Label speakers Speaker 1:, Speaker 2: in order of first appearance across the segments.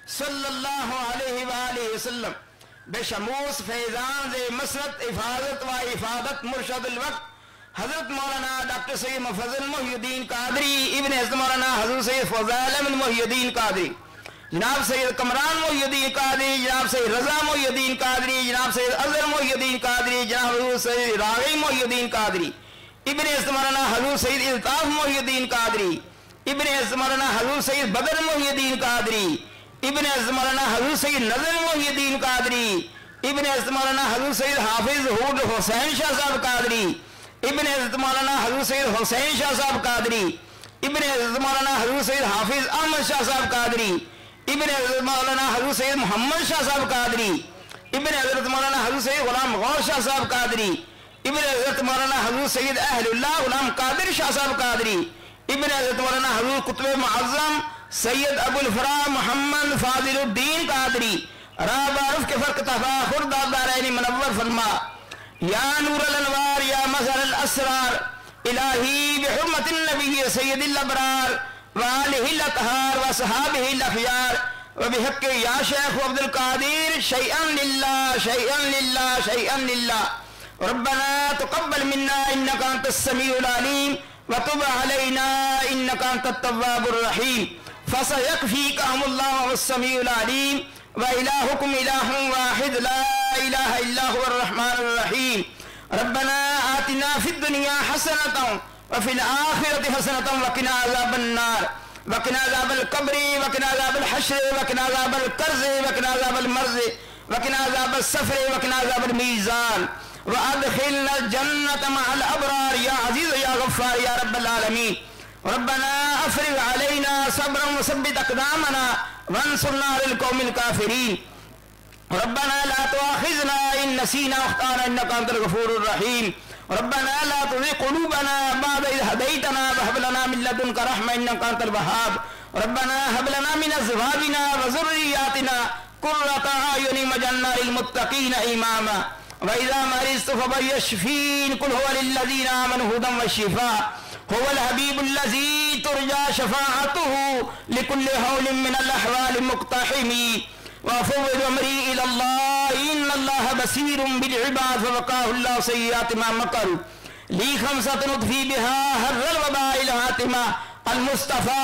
Speaker 1: सल्लल्लाहु अलैहि वसल्लम बेशमूस फैजान से मसरत इफादत व इफादत मुर्शदुल वक्त हजरत मौलाना डॉक्टर सैयद मुफज्जल मोहिउद्दीन कादरी इब्न हज़रत मौलाना हजरत सैयद फज़ल अहमद मोहिउद्दीन कादरी, जनाब सैयद कमरान मोहिउद्दीन कादरी, जनाब सैयद रजा मोहिउद्दीन कादरी, जनाब सैयद अज़हर मोहिउद्दीन कादरी, जनाब हजरत सैयद रागी मोहिउद्दीन कादरी, इब्न हज़रत मौलाना हजरत सैयद इल्ताफ मोहिउद्दीन कादरी, इब्न हज़रत मौलाना हजरत सैयद बदर मोहिउद्दीन कादरी, इब्न हज़रत मौलाना हजरत सैयद नज़र मोहिउद्दीन कादरी, इब्न हज़रत मौलाना हजरत सैयद हाफिज हुद हुसैन शाह साहब कादरी, इब्न हज़रत मौलाना हजरत सैयद हुसैन शाह साहब कादरी, इब्न हज़रत मौलाना हजरत सैयद हाफिज अहमद शाह साहब कादरी, इब्न हज़रत मौलाना हजरत सैयद मोहम्मद शाह साहब कादरी, इब्न हज़रत मौलाना हजरत सैयद गुलाम गौस शाह साहब कादरी, इब्न हज़रत मौलाना हजरत सैयद अहलुल्लाह गुलाम कादिर शाह साहब कादरी, इब्न हज़रत मौलाना हजरत कुतुब मुअज़्ज़म सैयद अबुल फरा मोहम्मद फाजिलुद्दीन कादरी राबारुफ के फर्क तफाखुर दादारैनी मुनव्वर फरमा। या नूर अल अनवार या मज़हर अल असरार इलाही बिहुर्मतिन नबी सैयदिल अबरार व आलिहिल अतहार व सहाबिहिल अखयार व बिहक़्क़ि या शेख अब्दुल कादिर शैअन लिल्लाह शैअन लिल्लाह शैअन लिल्लाह। रब्बना तक़ब्बल मिन्ना इन्नका अंतस समीउल अलीम व तुब अलैना इन्नका अंतत तव्वाबुर रहीम। फसयकफ़ीकहुमुल्लाहु वस्समीउल अलीम व इलाहुकुम इलाहुन वाहिद ला इलाहा इल्ला हुवर रहमानुर रहीम। रब्बना आतिना फिद दुनिया हसनतन व फिल आखिरति हसनतन व क़िना अज़ाबन नार व क़िना अज़ाबल क़ब्रि व क़िना अज़ाबल हश्र व क़िना अज़ाबल कर्ज़ व क़िना अज़ाबल मर्ज़ व क़िना अज़ाबल सफ़र व क़िना अज़ाबल मीज़ान व अदखिलना जन्नत मअल अबरार या अज़ीज़ या गफ़्फ़ार या रब्बल आलमीन। रब्बना अफ़रिग़ अलैना सब्रन व सब्बित अक़दामना वंसुरना अलल क़ौमिल काफ़िरीन। रब्बना ला तुआख़िज़ना इन नसीना व अख़्ताअना इन्नका अंतल गफ़ूरुर रहीम। रब्बना ला तुज़िग़ क़ुलूबना बअद इज़ हदैतना व हब लना मिन लदुनका रहमह इन्नका अंतल वहाब। रब्बना हब लना मिन अज़वाजिना व ज़ुर्रिय्यातिना क़ुर्रता अयुनिन वजअलना लिलमुत्तक़ीना इमामा। व इज़ा मरिज़्तु फयश्फ़ीन कुल हुवा लिल्लज़ीना आमनू हुदन व शिफ़ा हुवल हबीबुल्लज़ी तुरजा शफ़ाअतुहु लिकुल्लि हौलिन मिनल अहवालि मुक़्तहिमी वफ़व्विज़ अमरी इलल्लाह इन्नल्लाह बसीरुम बिल इबाद फ़वक़ाहुल्लाहु सय्यिआति मा मकरू ली ख़म्सतुन उत्फ़ी बिहा हर्रल वबाइल हातिमा अल मुस्तफ़ा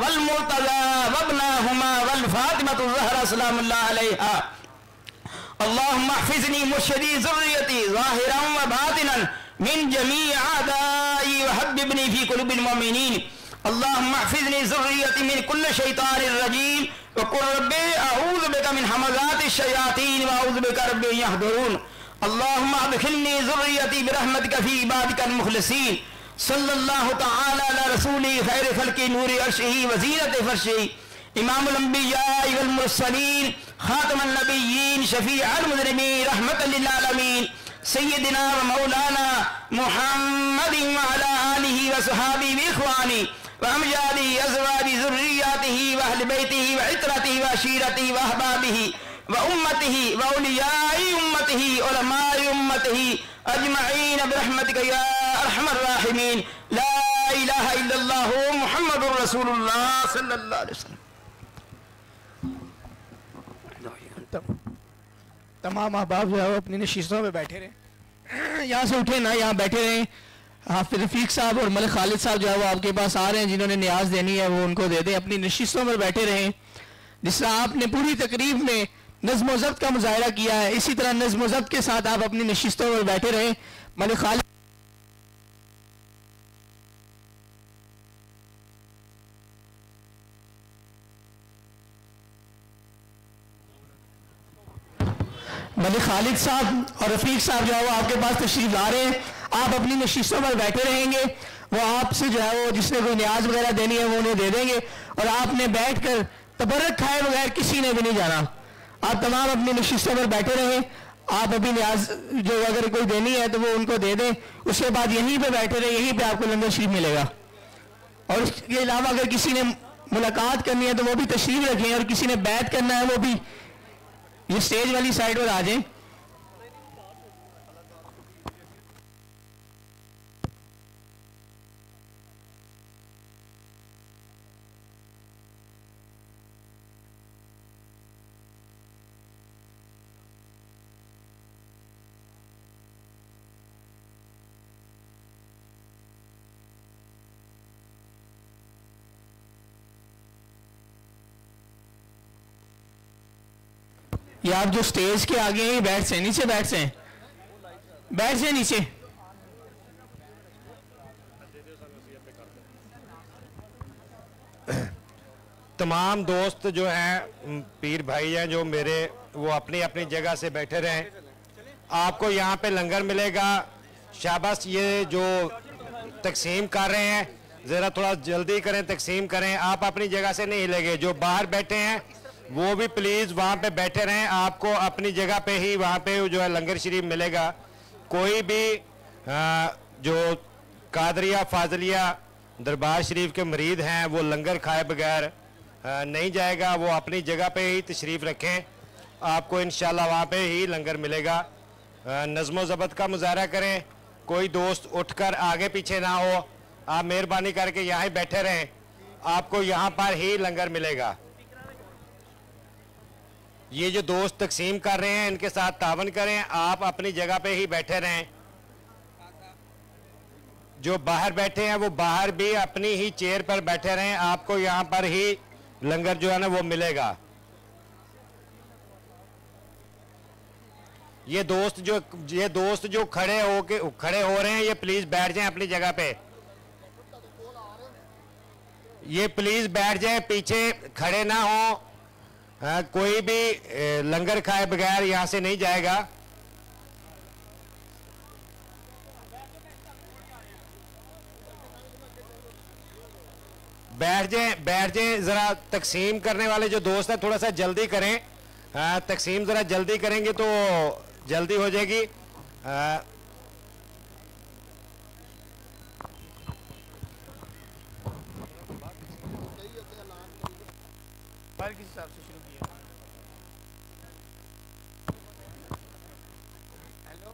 Speaker 1: वल मुर्तज़ा वब्नाहुमा वल फ़ातिमतु ज़हरा सलामुल्लाह अलैहा। अल्लाहुम्मा अहफ़िज़नी मुर्शिदी ज़ुर्रियती ज़ाहिरन व बातिनन मिन जमीइ आदाई व हब्बिबनी फ़ी क़ुलूबिल मुमिनीन। अल्लाहुम्मा अहफ़िज़नी ज़ुर्रियती मिन कुल्लि शैतानिर रजीम व क़ुल रब्बी अऊज़ु बिका मिन हमाज़ातिश शयातीन व अऊज़ु बिका रब्बी अन यहदुरून। अल्लाहुम्मा अदखिलनी ज़ुर्रियती बिरहमतिका फ़ी इबादिकल मुख़लिसीन। सल्लल्लाहु तआला अला रसूली खैर खल्क़ि नूरि अर्शिही व ज़ीनति फ़र्शिही इमामुल अंबिया वल मुरसलीन खातमुन नबिय्यीन शफ़ीअल मुज़निबीन रहमतल लिल आलमीन सय्यदिना व मौलाना मुहम्मदिन व अला आलिहि व सहाबिहि व इख़वानी व अमजादी अज़वाजी ज़ुर्रिय्यातिही व अहलि बैतिही व इत्रतिही व अशीरतिही व अहबाबिही व उम्मतिही व औलियाई उम्मतिही उलमाई उम्मतिही अजमईन बिरहमतिका या अरहमर राहिमीन। ला इलाहा इल्लल्लाहु मुहम्मदुर रसूलुल्लाह सल्लल्लाहु अलैहि वसल्लम।
Speaker 2: तमाम अहबाब जो है वो अपनी नशिस्तों में बैठे रहे, यहाँ से उठे ना, यहाँ बैठे रहे। हाफिज रफ़ीक साहब और मलिक खालिद साहब जो है वो आपके पास आ रहे हैं, जिन्होंने न्याज देनी है वो उनको दे दें, अपनी नशिस्तों में बैठे रहें। जिस तरह आपने पूरी तकरीब में नज़्म व ज़ब्त का मुज़ाहिरा किया है, इसी तरह नज़्म व ज़ब्त के साथ आप अपनी नशिस्तों में बैठे रहें। मलिक खालिद मलिक खालिद साहब और रफ़ीक साहब जो है वो आपके पास तशरीफ ला रहे हैं। आप अपनी नशिस्तों पर बैठे रहेंगे, वो आपसे जो है वो जिसने कोई न्याज वगैरह देनी है वो उन्हें दे देंगे, और आपने बैठ कर तबर्रक खाए बगैर किसी ने भी नहीं जाना। आप तमाम अपनी नशिस्तों पर बैठे रहें। आप अभी न्याज जो अगर कोई देनी है तो वो उनको दे दें, उसके बाद यहीं पर बैठे रहें, यहीं पर आपको लंगर शरीफ मिलेगा। और इसके अलावा अगर किसी ने मुलाकात करनी है तो वो भी तशरीफ रखें, और किसी ने बैत करना है वो भी ये स्टेज वाली साइड पर आ जाएं। ये आप जो स्टेज के आगे हैं, बैठ से नीचे, बैठ से नीचे।
Speaker 3: तमाम दोस्त जो हैं, पीर भाई हैं जो मेरे, वो अपनी अपनी जगह से बैठे रहें। आपको यहाँ पे लंगर मिलेगा। शाबाश, ये जो तकसीम कर रहे हैं ज़रा थोड़ा जल्दी करें, तकसीम करें। आप अपनी जगह से नहीं हिलेंगे। जो बाहर बैठे हैं वो भी प्लीज़ वहाँ पे बैठे रहें। आपको अपनी जगह पे ही वहाँ पे जो है लंगर शरीफ मिलेगा। कोई भी जो कादरिया फाजलिया दरबार शरीफ के मरीद हैं वो लंगर खाए बगैर नहीं जाएगा। वो अपनी जगह पे ही तशरीफ़ रखें, आपको इंशाल्लाह वहाँ पे ही लंगर मिलेगा। नज़्म ज़ब्त का मुजाहरा करें। कोई दोस्त उठकर आगे पीछे ना हो। आप मेहरबानी करके यहाँ ही बैठे रहें, आपको यहाँ पर ही लंगर मिलेगा। ये जो दोस्त तकसीम कर रहे हैं इनके साथ तावन करें, आप अपनी जगह पे ही बैठे रहें। जो बाहर बैठे हैं वो बाहर भी अपनी ही चेयर पर बैठे रहें, आपको यहाँ पर ही लंगर जो है ना वो मिलेगा। ये दोस्त जो खड़े हो रहे हैं ये प्लीज बैठ जाएं अपनी जगह पे। ये प्लीज बैठ जाएं, पीछे खड़े ना हो। कोई भी लंगर खाए बगैर यहां से नहीं जाएगा। बैठ जाएं। जरा तकसीम करने वाले जो दोस्त हैं थोड़ा सा जल्दी करें। तकसीम जरा जल्दी करेंगे तो जल्दी हो जाएगी।
Speaker 2: किस हिसाब से शुरू किया? हेलो,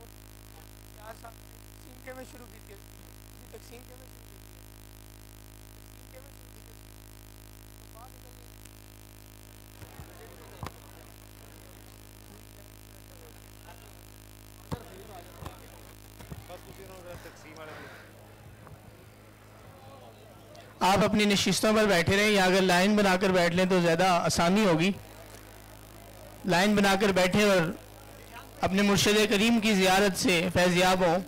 Speaker 2: तकसीम के में शुरू की थी। तकसीम के में शुरू की थी। आप अपनी नशिस्तों पर बैठे रहें, या अगर लाइन बनाकर बैठ लें तो ज़्यादा आसानी होगी। लाइन बनाकर बैठे और अपने मुर्शिद करीम की ज़ियारत से फैज़याब हों।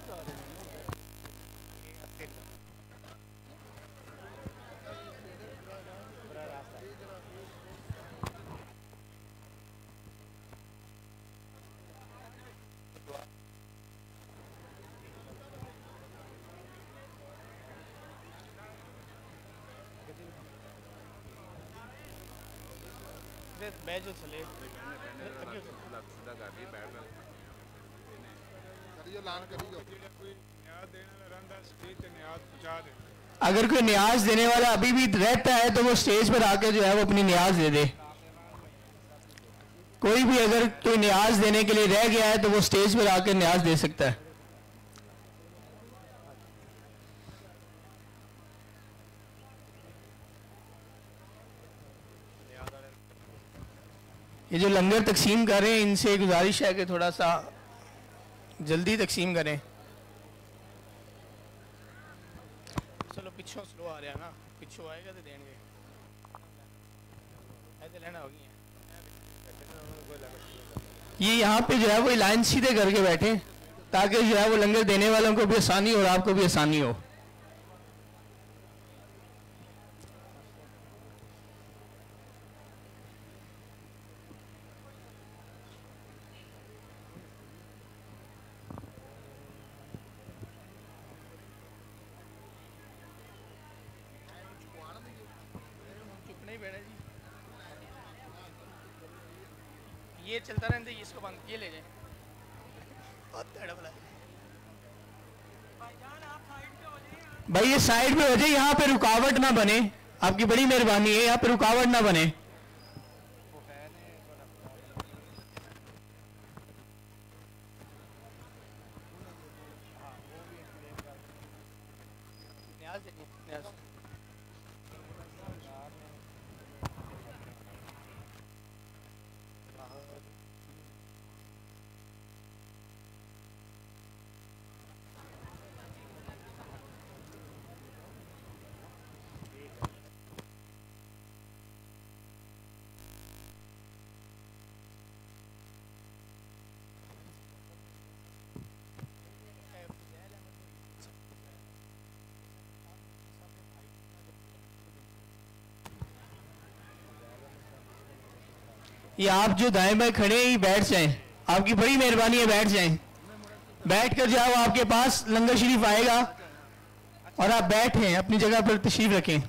Speaker 2: अगर कोई न्याज देने वाला अभी भी रहता है तो वो स्टेज पर आकर जो है वो अपनी न्याज दे दे। कोई भी अगर कोई न्याज देने के लिए रह गया है तो वो स्टेज पर आकर न्याज दे सकता है। ये जो लंगर तकसीम कर रहे हैं इनसे गुजारिश है कि थोड़ा सा जल्दी तकसीम करें। चलो पिछों स्लो आ रहा है ना, पिछों आएगा तो देंगे। ये यहाँ पे जो है वो लाइन सीधे करके बैठे ताकि जो है वो लंगर देने वालों को भी आसानी और आपको भी आसानी हो। ये चलता रहने दे, इसको बंद ये ले जाए। भाई ये साइड पे हो जाए, यहाँ पे रुकावट ना बने। आपकी बड़ी मेहरबानी है, यहाँ पे रुकावट ना बने। ये आप जो दाएं बाएं खड़े हैं, ये बैठ जाएं, आपकी बड़ी मेहरबानी है, बैठ जाएं। बैठ कर जाओ, आपके पास लंगर शरीफ आएगा और आप बैठें, अपनी जगह पर तशरीफ रखें।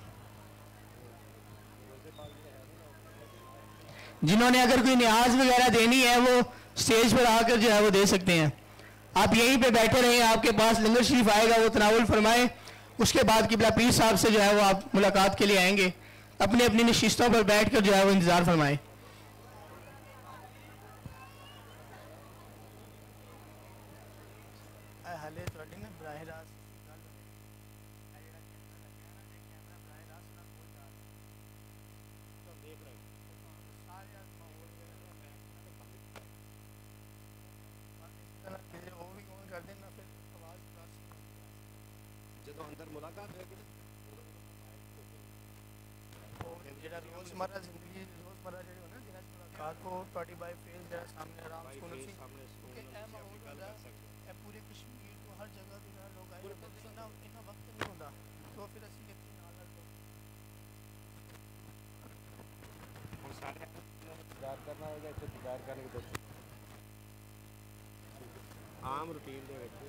Speaker 2: जिन्होंने अगर कोई न्याज वगैरह देनी है वो स्टेज पर आकर जो है वो दे सकते हैं। आप यहीं पे बैठे रहें, आपके पास लंगर शरीफ आएगा, वो तनावुल फरमाए। उसके बाद किबला पीर साहब से जो है वो आप मुलाकात के लिए आएंगे। अपनी अपनी नशिस्तों पर बैठ कर जो है वो इंतजार फरमाए।
Speaker 4: रोजमर्रा जिंदगी रोजमर्रा ਜਿਹੜੀ ਹੋਣਾ ਜਿਹਨਾਂ ਚ ਮੁਲਾਕਾਤ ਕੋ ਤੁਹਾਡੀ ਬਾਈ ਫੇਸ ਜਿਹੜਾ ਸਾਹਮਣੇ ਆਰਾਮ ਸਕੂਨ ਸੀ ਕਿ ਇਹ ਮਾਹੌਲ ਹੁੰਦਾ ਇਹ ਪੂਰੇ ਕਸ਼ਮੀਰ ਤੋਂ ਹਰ ਜਗ੍ਹਾ ਤੋਂ ਜਿਹੜਾ ਲੋਕ ਆਏ ਇਹਨਾਂ ਵਕਤ ਨਹੀਂ ਹੁੰਦਾ तो फिर ਅਸੀਂ ਇੱਥੇ ਨਾਲ ਨਾਲ
Speaker 3: ਹੁਣ ਸਾਰੇ ਇੰਤਜ਼ਾਰ ਕਰਨਾ ਹੋਏਗਾ, ਇੱਥੇ ਇੰਤਜ਼ਾਰ ਕਰਨਗੇ तो ਆਮ ਰੂਟੀਨ ਦੇ ਵਿੱਚ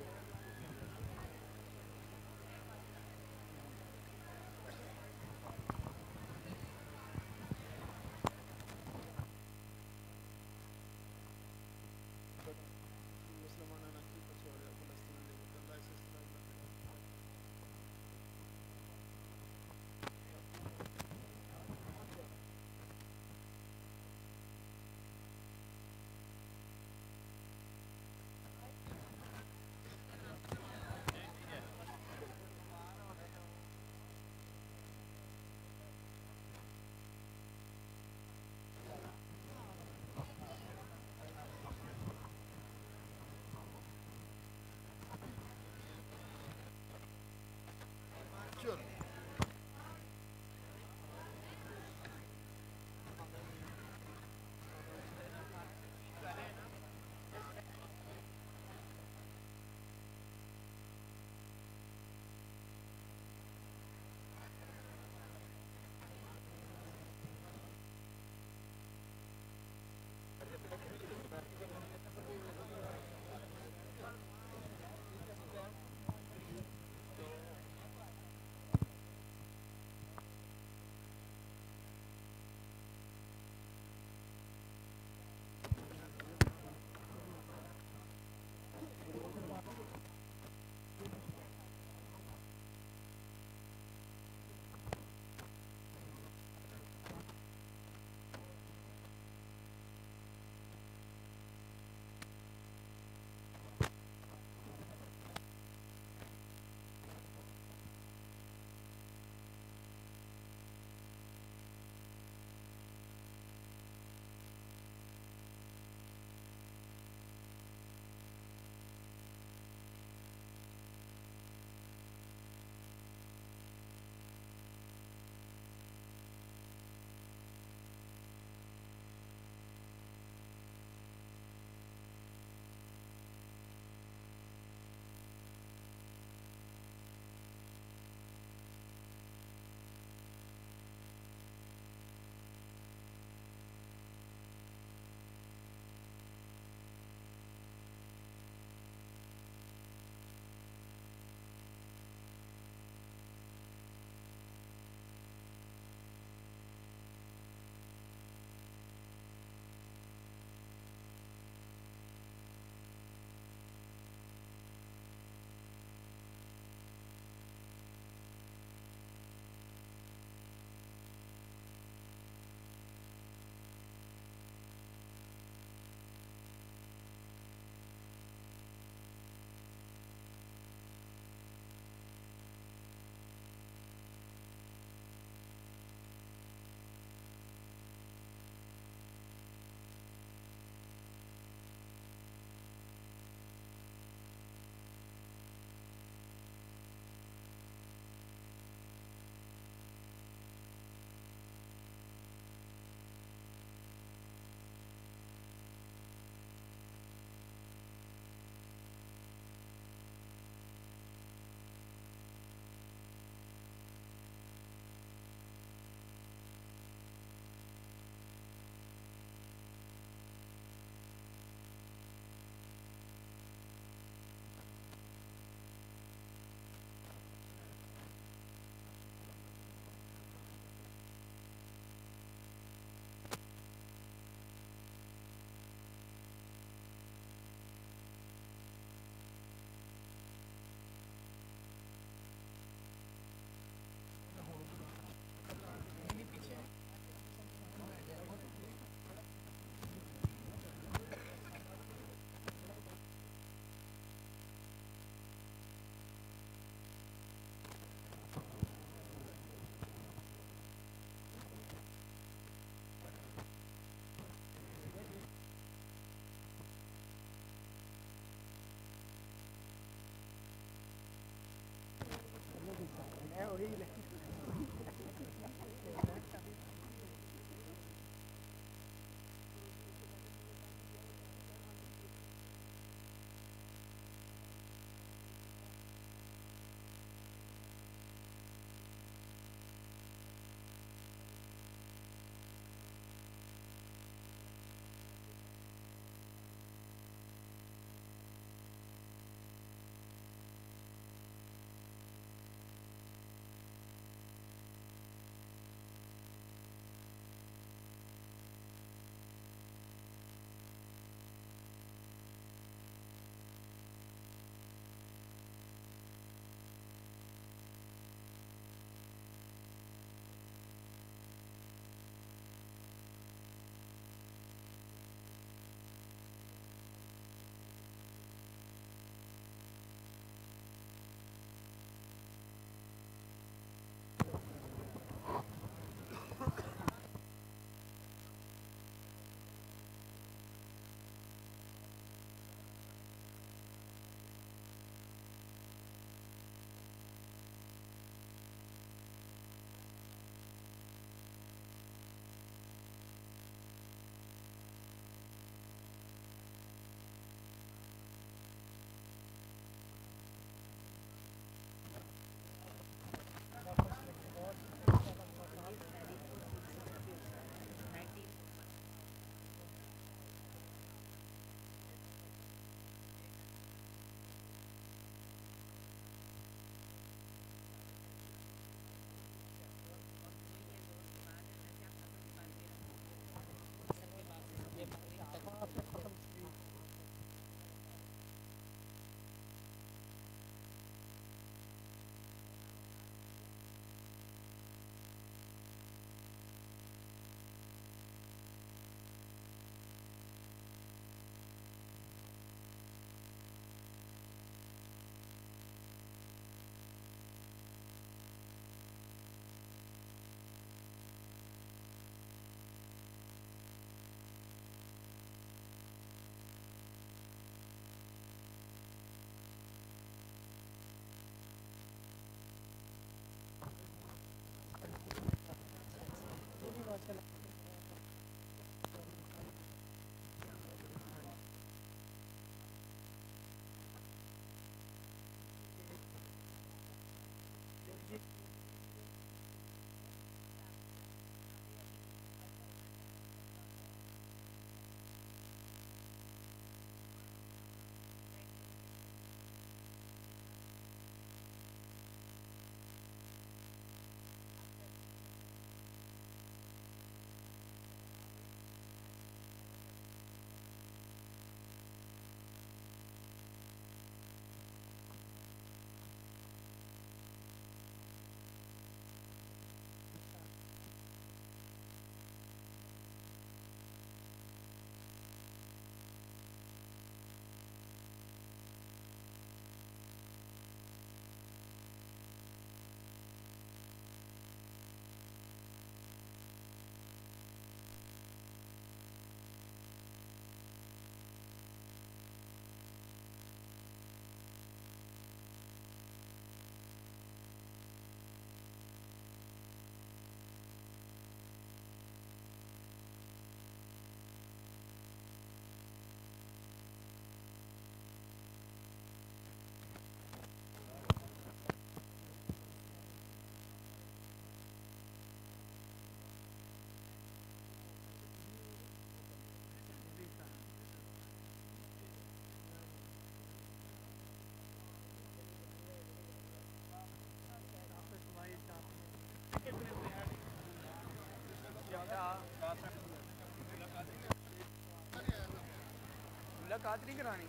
Speaker 4: मुलाकात नहीं करानी,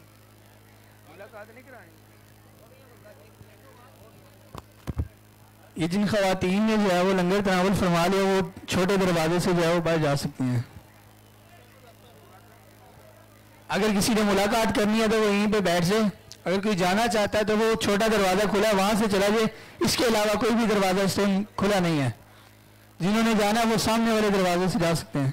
Speaker 4: मुलाकात नहीं करानी।
Speaker 2: ये जिन खवातीन ने जो है वो लंगर तनावुल फरमा लिया वो छोटे दरवाजे से जो है वो बाहर जा सकती हैं। अगर किसी ने मुलाकात करनी है तो वो यहीं पे बैठ जाए, अगर कोई जाना चाहता है तो वो छोटा दरवाज़ा खुला है वहाँ से चला जाए, इसके अलावा कोई भी दरवाज़ा इस टाइम खुला नहीं है। जिन्होंने जाना है वो सामने वाले दरवाजे से जा सकते हैं।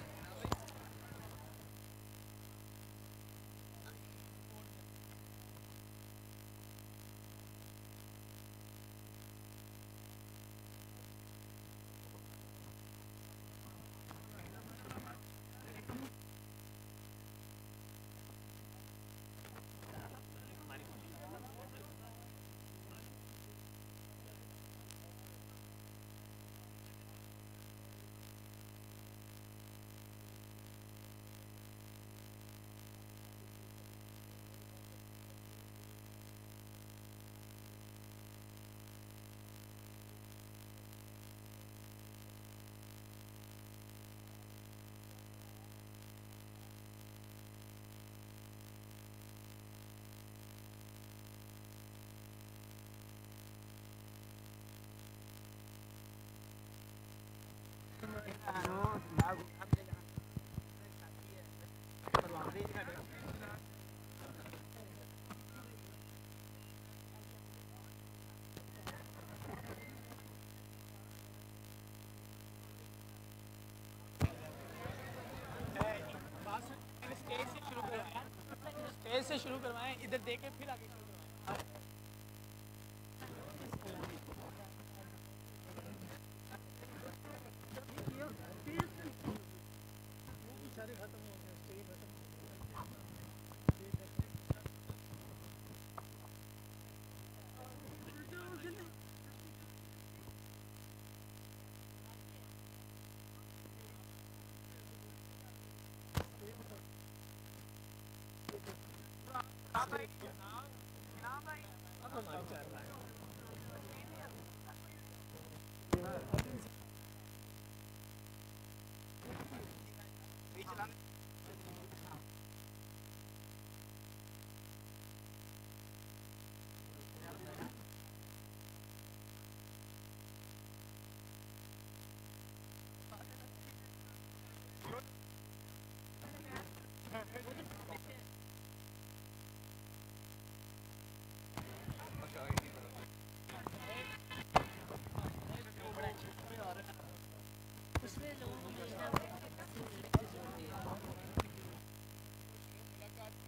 Speaker 4: से शुरू करवाएं, इधर देके फिर आगे शुरू करवाएं।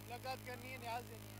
Speaker 4: मुलाकात करनी है, न्याज देनी है।